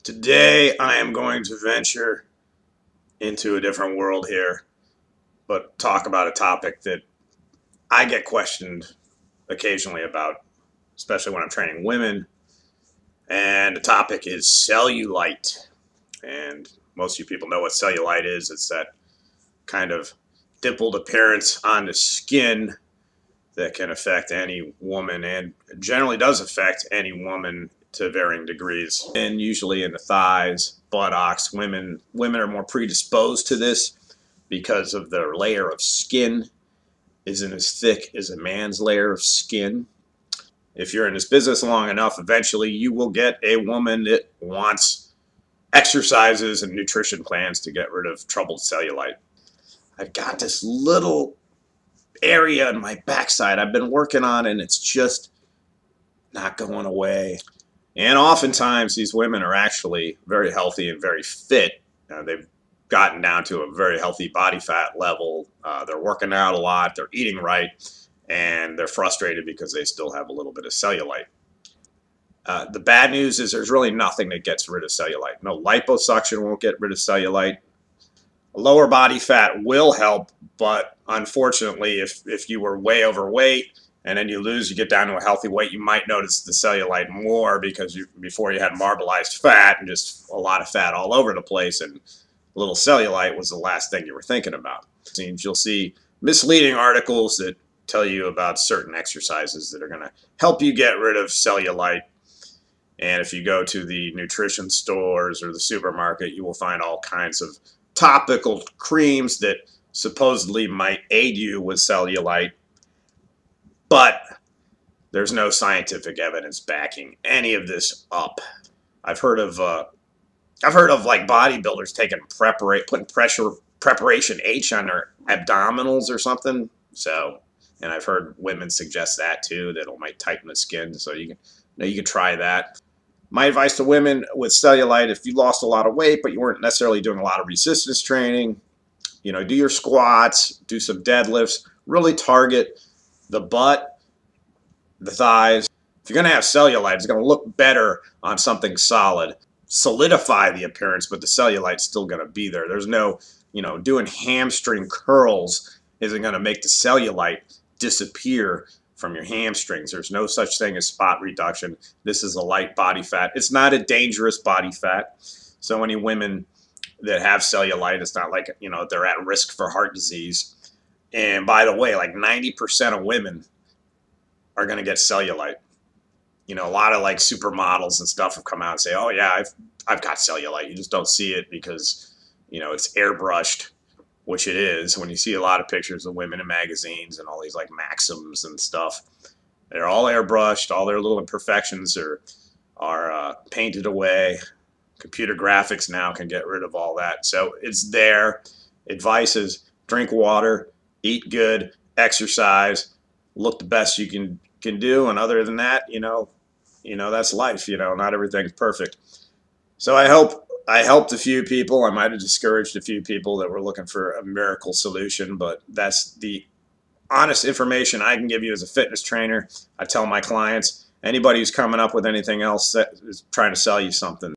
Today I am going to venture into a different world here, but talk about a topic that I get questioned occasionally about, especially when I'm training women. And the topic is cellulite. And most of you people know what cellulite is. It's that kind of dimpled appearance on the skin that can affect any woman and generally does affect any woman to varying degrees, and usually in the thighs, buttocks. Women are more predisposed to this because of their layer of skin isn't as thick as a man's layer of skin. If you're in this business long enough, eventually you will get a woman that wants exercises and nutrition plans to get rid of troubled cellulite. I've got this little area in my backside I've been working on, and it's just not going away. And oftentimes these women are actually very healthy and very fit. They've gotten down to a very healthy body fat level. They're working out a lot. They're eating right. And they're frustrated because they still have a little bit of cellulite. The bad news is there's really nothing that gets rid of cellulite. No liposuction won't get rid of cellulite. Lower body fat will help, but unfortunately, if you were way overweight and then you get down to a healthy weight, you might notice the cellulite more because before you had marbleized fat and just a lot of fat all over the place, and a little cellulite was the last thing you were thinking about. It seems you'll see misleading articles that tell you about certain exercises that are going to help you get rid of cellulite. And if you go to the nutrition stores or the supermarket, you will find all kinds of topical creams that supposedly might aid you with cellulite, but there's no scientific evidence backing any of this up. I've heard of like bodybuilders putting preparation H on their abdominals or something. So, and I've heard women suggest that too, that it might tighten the skin. So you can try that. My advice to women with cellulite: if you lost a lot of weight, but you weren't necessarily doing a lot of resistance training, do your squats, do some deadlifts, really target the butt, the thighs. If you're going to have cellulite, it's going to look better on something solid. Solidify the appearance, but the cellulite's still going to be there. There's no, doing hamstring curls isn't going to make the cellulite disappear from your hamstrings. There's no such thing as spot reduction. This is a light body fat. It's not a dangerous body fat. So any women that have cellulite, it's not like, they're at risk for heart disease. And by the way, like 90% of women are going to get cellulite. A lot of like supermodels and stuff have come out and say, oh yeah, I've got cellulite. You just don't see it because, it's airbrushed, which it is. When you see a lot of pictures of women in magazines and all these like Maxims and stuff, they're all airbrushed. All their little imperfections are painted away. Computer graphics now can get rid of all that. So it's there. Advice is drink water, eat good, exercise, look the best you can do. And other than that, that's life. Not everything's perfect. So I helped a few people. I might have discouraged a few people that were looking for a miracle solution, but that's the honest information I can give you as a fitness trainer. I tell my clients, anybody who's coming up with anything else that is trying to sell you something,